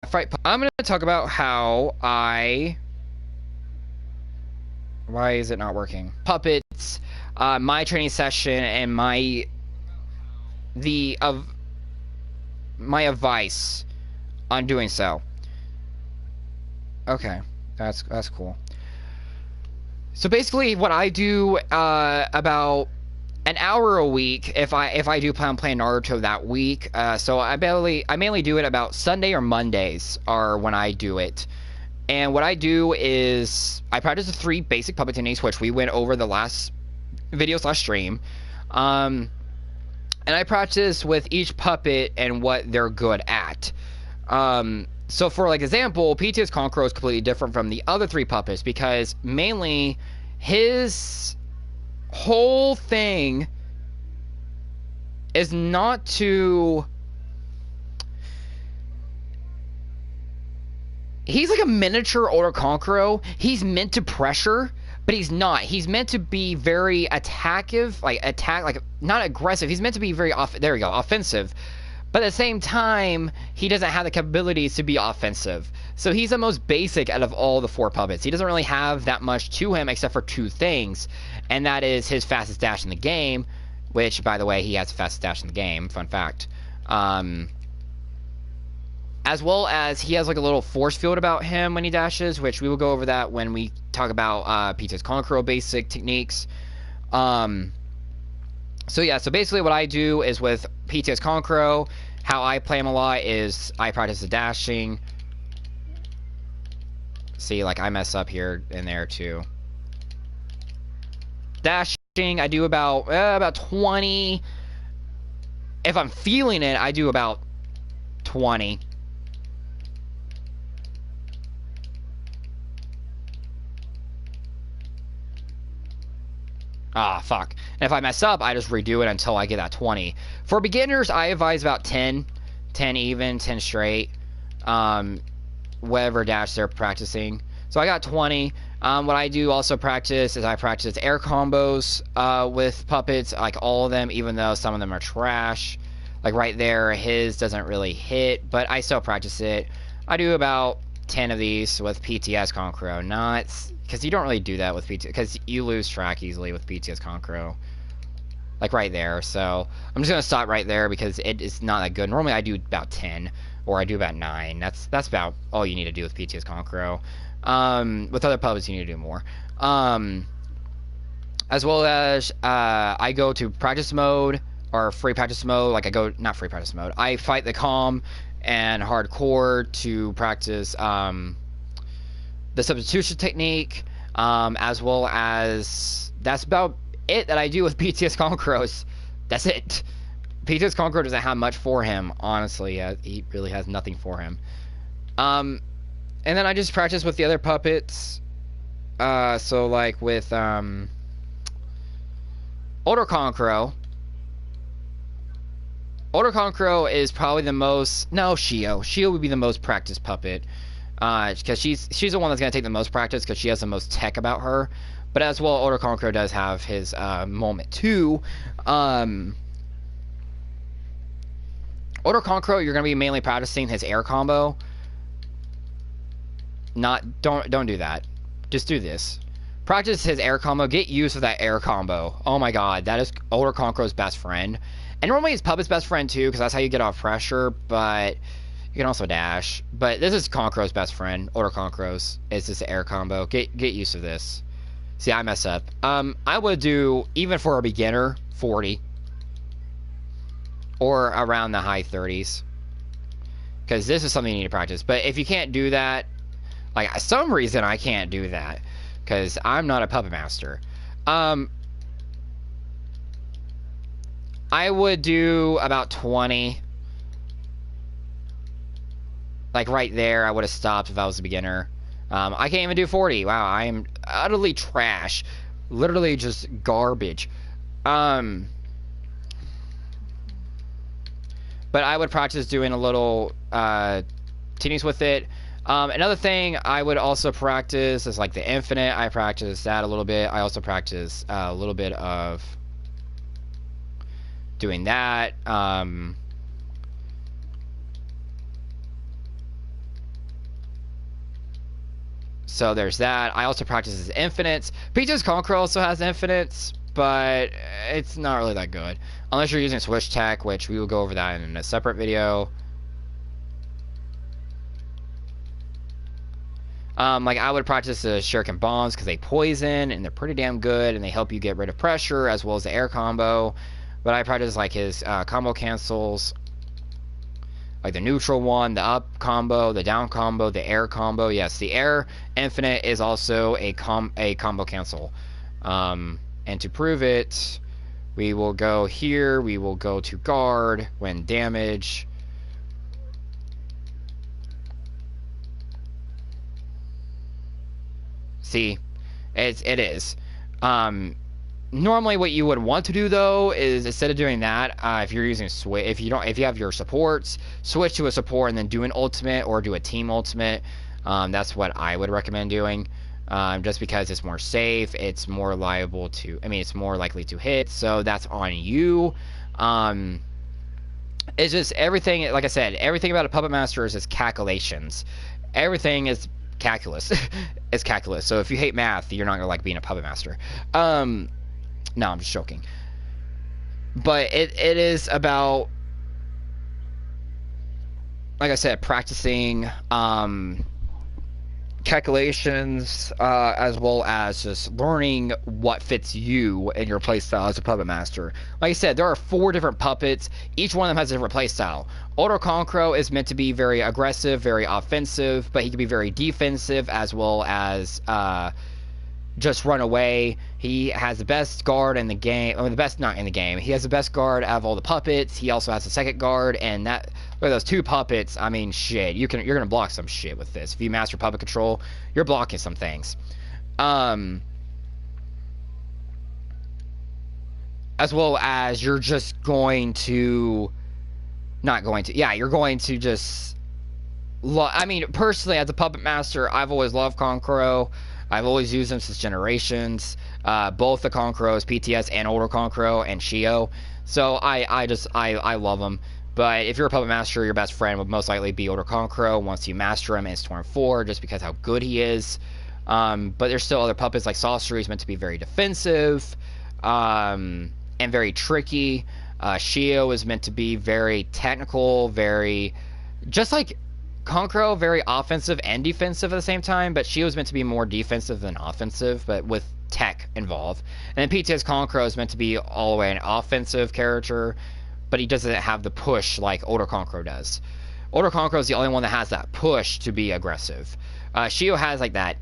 I'm going to talk about how Why is it not working? Puppets, my training session, and the of my advice on doing so. Okay, that's cool. So basically, what I do about an hour a week if I do plan on playing Naruto that week. So I mainly do it about Sunday or Mondays are when I do it. And what I do is I practice the three basic puppet techniques, which we went over the last video/stream. And I practice with each puppet and what they're good at. So for like example, PTS Conqueror is completely different from the other three puppets because mainly his whole thing is not to... He's like a miniature Order Conqueror. He's meant to pressure, but he's not. He's meant to be very like not aggressive. He's meant to be very there we go, offensive. But at the same time, he doesn't have the capabilities to be offensive. So he's the most basic out of all the four puppets. He doesn't really have that much to him except for two things, and that is his fastest dash in the game, which, by the way, he has the fastest dash in the game. Fun fact. As well as he has like a little force field about him when he dashes, which we will go over that when we talk about PTS Conqueror basic techniques. So yeah, so basically what I do is with PTS Conqueror, how I play him a lot is I practice the dashing. See, like I mess up here and there too. Dashing, I do about 20. If I'm feeling it, I do about 20. Ah, fuck. And if I mess up, I just redo it until I get that 20. For beginners, I advise about 10. 10 even, 10 straight. Whatever dash they're practicing. So I got 20. What I do also practice is I practice air combos with puppets, like all of them, even though some of them are trash. Like right there, his doesn't really hit, but I still practice it. I do about 10 of these with PTS Conqueror, not... Because you don't really do that with PTS, because you lose track easily with PTS Conqueror. Like right there, so I'm just going to stop right there because it is not that good. Normally I do about 10, or I do about 9. That's about all you need to do with PTS Conqueror. With other puppets you need to do more. As well as I go to practice mode, or free practice mode, like I go, not free practice mode, I fight the calm and hardcore to practice the substitution technique, as well as that's about it that I do with PTS Conquerors. That's it. PTS Conqueror doesn't have much for him, honestly. He really has nothing for him. And then I just practice with the other puppets. So like with Order Conqueror. Order Conqueror is probably the most... No, Shio. Shio would be the most practiced puppet. Because she's the one that's going to take the most practice because she has the most tech about her. But as well, Order Conqueror does have his moment too. Order Conqueror, you're going to be mainly practicing his air combo. Don't do that. Just do this. Practice his air combo. Get used to that air combo. Oh my god, that is Order Conqueror's best friend. And normally it's Puppet's best friend too, because that's how you get off pressure, but... You can also dash, but this is Conqueror's best friend. Order Conqueror's is this air combo. Get used to this. See, I mess up. I would do, even for a beginner, 40. Or around the high 30s. Because this is something you need to practice. But if you can't do that, like, some reason I can't do that. Because I'm not a puppet master. I would do about 20. Like right there, I would have stopped if I was a beginner. I can't even do 40. Wow, I am utterly trash. Literally just garbage. But I would practice doing a little teenies with it. Another thing I would also practice is like the infinite. I practice that a little bit. I also practice a little bit of doing that. So there's that. I also practice his infinites. Peach's Conqueror also has infinites, but it's not really that good. Unless you're using Switch Tech, which we will go over that in a separate video. Like I would practice the Shuriken Bombs because they poison and they're pretty damn good and they help you get rid of pressure as well as the air combo. But I practice like his combo cancels, like the neutral one, the up combo, the down combo, the air combo. Yes, the air infinite is also a combo cancel. And to prove it, we will go here. We will go to guard when damage. See, it is. Normally, what you would want to do though is instead of doing that, if you're using switch, if you have your supports, switch to a support and then do an ultimate or do a team ultimate. That's what I would recommend doing. Just because it's more safe, it's more liable to. I mean, it's more likely to hit. So that's on you. It's just everything. Like I said, everything about a puppet master is calculations. Everything is calculus. It's calculus. So if you hate math, you're not gonna like being a puppet master. No, I'm just joking. But it is about, like I said, practicing calculations as well as just learning what fits you and your playstyle as a puppet master. Like I said, there are 4 different puppets. Each one of them has a different playstyle. Odo Kankuro is meant to be very aggressive, very offensive, but he can be very defensive as well as just run away. He has the best guard in the game, or the best, not in the game. He has the best guard out of all the puppets. He also has the second guard, and that with those 2 puppets, I mean, shit, you're gonna block some shit with this. If you master puppet control, you're blocking some things. As well as you're just going to, not going to, yeah, you're going to just. I mean, personally, as a puppet master, I've always loved Kankuro. I've always used them since Generations. Both the Kankuros, PTS and older Kankuro and Shio. So I love them. But if you're a puppet master, your best friend would most likely be older Kankuro once you master him in Storm 4, just because how good he is. But there's still other puppets like Sorcery is meant to be very defensive and very tricky. Shio is meant to be very technical, very just like Kankuro, very offensive and defensive at the same time, but Shio is meant to be more defensive than offensive, but with tech involved. And then PTS Kankuro is meant to be all the way an offensive character, but he doesn't have the push like older Kankuro does. Older Kankuro is the only one that has that push to be aggressive. Shio has like that.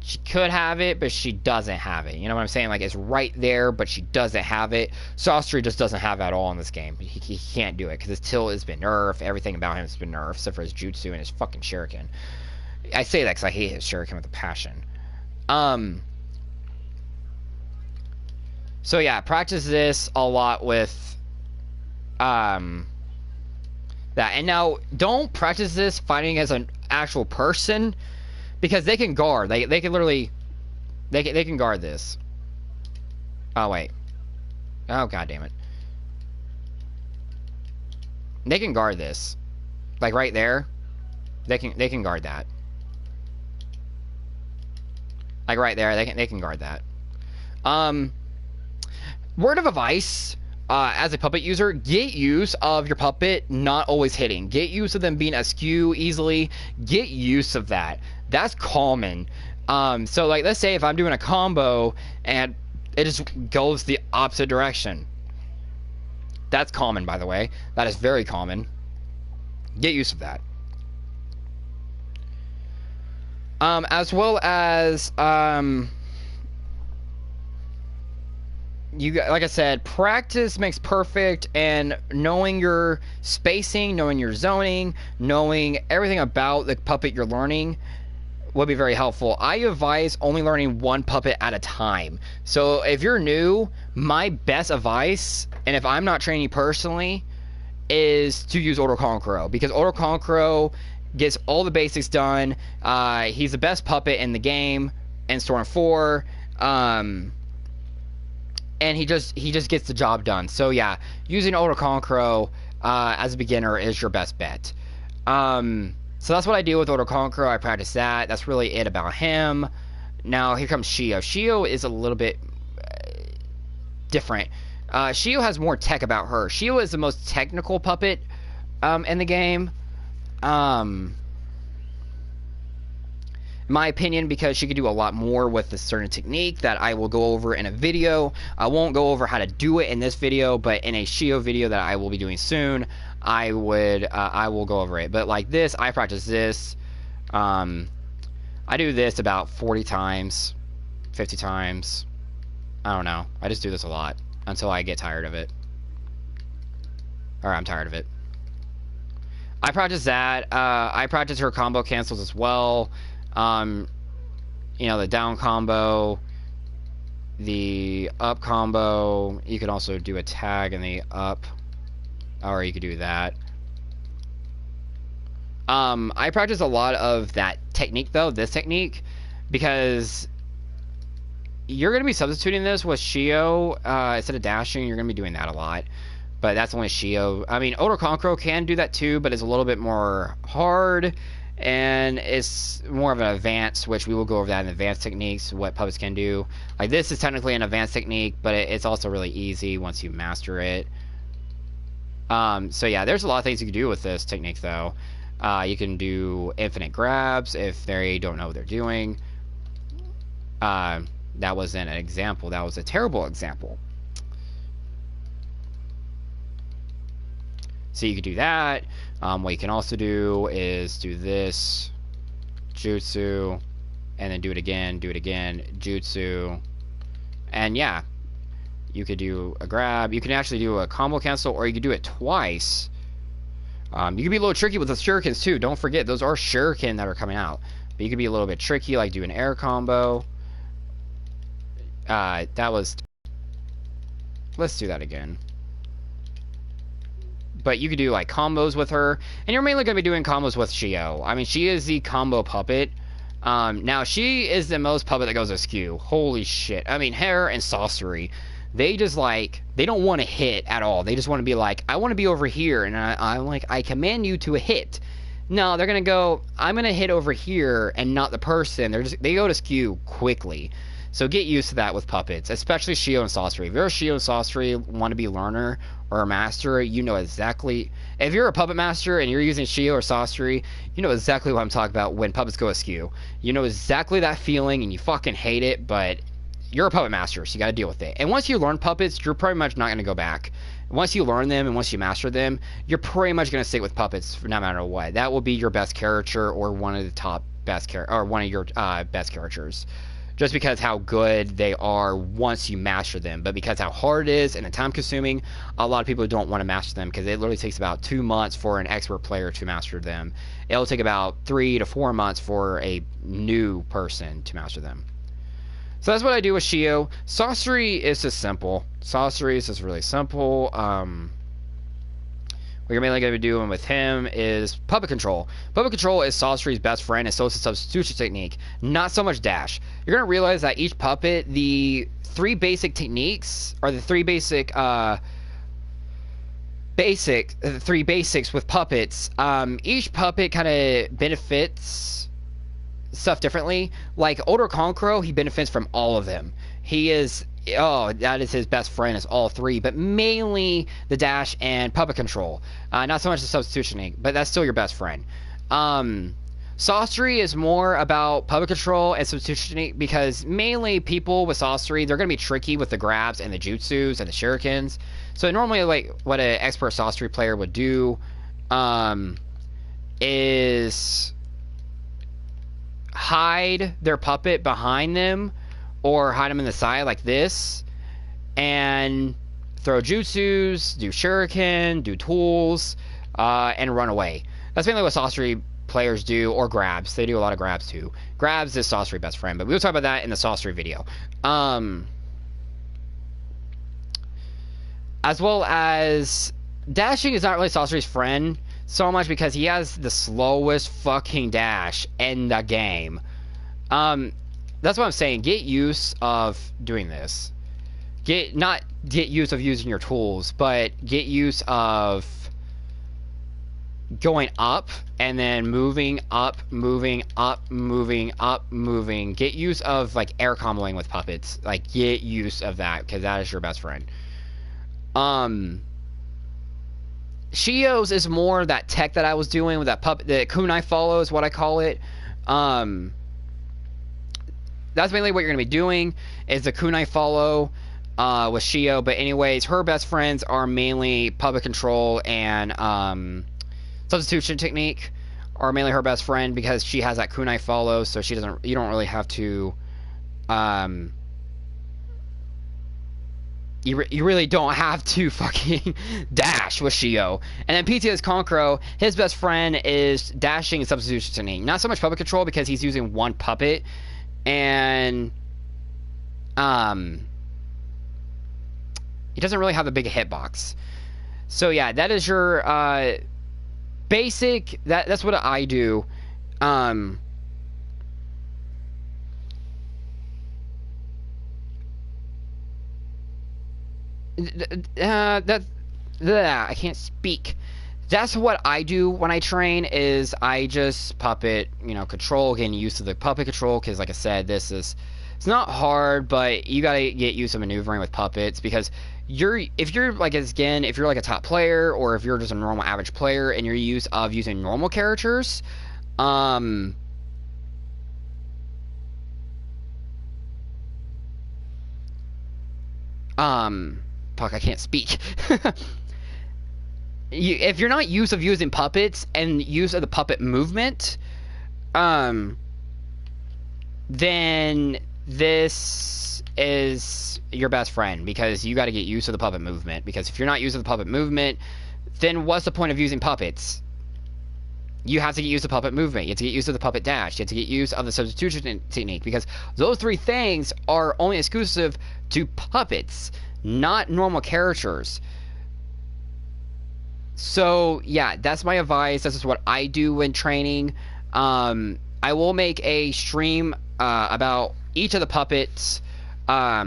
She could have it, but she doesn't have it. You know what I'm saying? Like, it's right there, but she doesn't have it. Sorcery just doesn't have it at all in this game. He can't do it because his tilt has been nerfed. Everything about him has been nerfed, except for his jutsu and his fucking shuriken. I say that because I hate his shuriken with a passion. So yeah, practice this a lot with that. And now, don't practice this fighting as an actual person, because they can guard. They can literally... They can guard this. Oh, wait. Oh, god damn it. They can guard this. Like, right there. They can guard that. Like, right there. They can guard that. Word of advice... as a puppet user, get use of your puppet not always hitting. Get use of them being askew easily. Get use of that. That's common. So, like, let's say if I'm doing a combo and it just goes the opposite direction. That's common, by the way. That is very common. Get use of that. As well as, like I said, practice makes perfect, and knowing your spacing, knowing your zoning, knowing everything about the puppet you're learning would be very helpful. I advise only learning one puppet at a time. So if you're new, my best advice, and if I'm not training personally, is to use Odo Kankuro, because Odo Kankuro gets all the basics done. He's the best puppet in the game in Storm 4. And he just gets the job done. So yeah, using Odo Kankuro as a beginner is your best bet. So that's what I do with Otokonkuro. I practice that. That's really it about him. Now here comes Shio. Shio is a little bit different. Shio has more tech about her. Shio is the most technical puppet in the game. In my opinion, because she could do a lot more with a certain technique that I will go over in a video. I won't go over how to do it in this video, but in a Shio video that I will be doing soon, I will go over it. But like this, I practice this. I do this about 40 times, 50 times. I don't know. I just do this a lot until I get tired of it. Or I'm tired of it. I practice that. I practice her combo cancels as well. You know, the down combo, the up combo. You can also do a tag in the up, or you could do that. I practice a lot of that technique though, this technique, because you're going to be substituting this with Shio instead of dashing. You're going to be doing that a lot, but that's only Shio. I mean, Otokonkuro can do that too, but it's a little bit more hard. And it's more of an advanced, which we will go over that in advanced techniques, what puppets can do. Like this is technically an advanced technique, but it's also really easy once you master it. So yeah, there's a lot of things you can do with this technique though. You can do infinite grabs if they don't know what they're doing. That wasn't an example. That was a terrible example. So you could do that. What you can also do is do this, jutsu, and then do it again, jutsu. And yeah, you could do a grab. You can actually do a combo cancel, or you could do it twice. You can be a little tricky with the shurikens too. Don't forget, those are shuriken that are coming out. But you could be a little bit tricky, like do an air combo. Let's do that again. But you could do like combos with her, and you're mainly going to be doing combos with Shio. I mean, she is the combo puppet. Now she is the most puppet that goes askew. Holy shit. I mean, her and Sorcery, they just like, they don't want to hit at all. They just want to be like, I want to be over here, and I'm like, I command you to hit. No, they're going to go, I'm going to hit over here and not the person. They go to skew quickly. So get used to that with puppets, especially Shio and Sorcery. If you're a Shio and Sorcery wannabe learner or a master, you know exactly. If you're a puppet master and you're using Shio or Sorcery, you know exactly what I'm talking about when puppets go askew. You know exactly that feeling, and you fucking hate it, but you're a puppet master, so you gotta deal with it. And once you learn puppets, you're pretty much not gonna go back. Once you learn them and once you master them, you're pretty much gonna stick with puppets for no matter what. That will be your best character, or one of the top best or one of your best characters. Just because how good they are once you master them. But because how hard it is and the time consuming, a lot of people don't want to master them, because it literally takes about 2 months for an expert player to master them. It'll take about 3 to 4 months for a new person to master them. So that's what I do with Shio. Sorcery is just simple. Sorcery is just really simple. What you're mainly going to be doing with him is puppet control. Puppet control is Sorcery's best friend, and so it's a substitution technique, not so much dash. You're going to realize that each puppet, the 3 basic techniques, or the 3 basic, 3 basics with puppets, each puppet kind of benefits stuff differently. Like Otokonkuro, he benefits from all of them. He is... Oh, that is his best friend, is all 3, but mainly the dash and puppet control. Not so much the substitution technique, but that's still your best friend. Sorcery is more about puppet control and substitution technique, because mainly people with Sorcery, they're going to be tricky with the grabs and the jutsus and the shurikens. So normally, like, what an expert Sorcery player would do is hide their puppet behind them, or hide them in the side like this, and throw jutsus, do shuriken, do tools, and run away. That's mainly what Sorcery players do, or grabs. They do a lot of grabs too. Grabs is Sorcery best friend, but we'll talk about that in the Sorcery video. As well as dashing is not really Sorcery's friend so much, because he has the slowest fucking dash in the game. That's what I'm saying. Get use of doing this. Not get use of using your tools, but get use of going up and then moving up, moving up, moving up, moving. Get use of like air comboing with puppets. Like get use of that because that is your best friend. Shio's is more that tech that I was doing with that puppet. The kunai follow is what I call it. That's mainly what you're gonna be doing is the kunai follow with Shio. But anyways, her best friends are mainly puppet control and substitution technique are mainly her best friend because she has that kunai follow, so she doesn't. You don't really have to. You really don't have to fucking dash with Shio. And then PTS Concro, his best friend is dashing and substitution technique. Not so much puppet control because he's using one puppet, and he doesn't really have a big hitbox. So yeah, that is your basic. That's what I do. I can't speak. That's what I do when I train. Is I just puppet, control, getting used to the puppet control. Because, like I said, it's not hard, but you gotta get used to maneuvering with puppets because if you're like a top player or if you're just a normal average player and you're used of using normal characters, fuck, I can't speak. If you're not used of using puppets and use of the puppet movement, then this is your best friend because you got to get used to the puppet movement. Because if you're not used to the puppet movement, then what's the point of using puppets? You have to get used to puppet movement. You have to get used to the puppet dash. You have to get used of the substitution technique because those three things are only exclusive to puppets, not normal characters. So yeah, that's my advice. This is what I do when training. I will make a stream about each of the puppets. I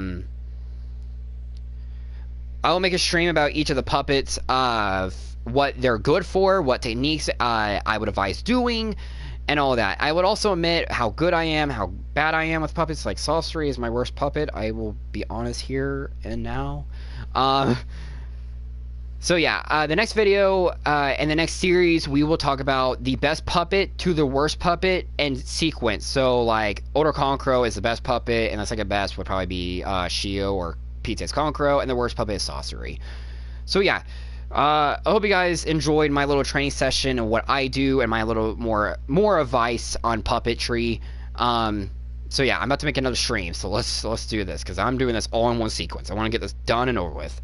will make a stream about each of the puppets of what they're good for, what techniques I would advise doing, and all that. I would also admit how good I am, how bad I am with puppets. Like Sorcery is my worst puppet. I will be honest here and now. So yeah, the next video and the next series, we will talk about the best puppet to the worst puppet and sequence. So like Older Concro is the best puppet, and the second best would probably be Shio or PTS Concro, and the worst puppet is Sorcery. So yeah, I hope you guys enjoyed my little training session and what I do and my little more advice on puppetry. So yeah, I'm about to make another stream, so let's do this because I'm doing this all in one sequence. I want to get this done and over with.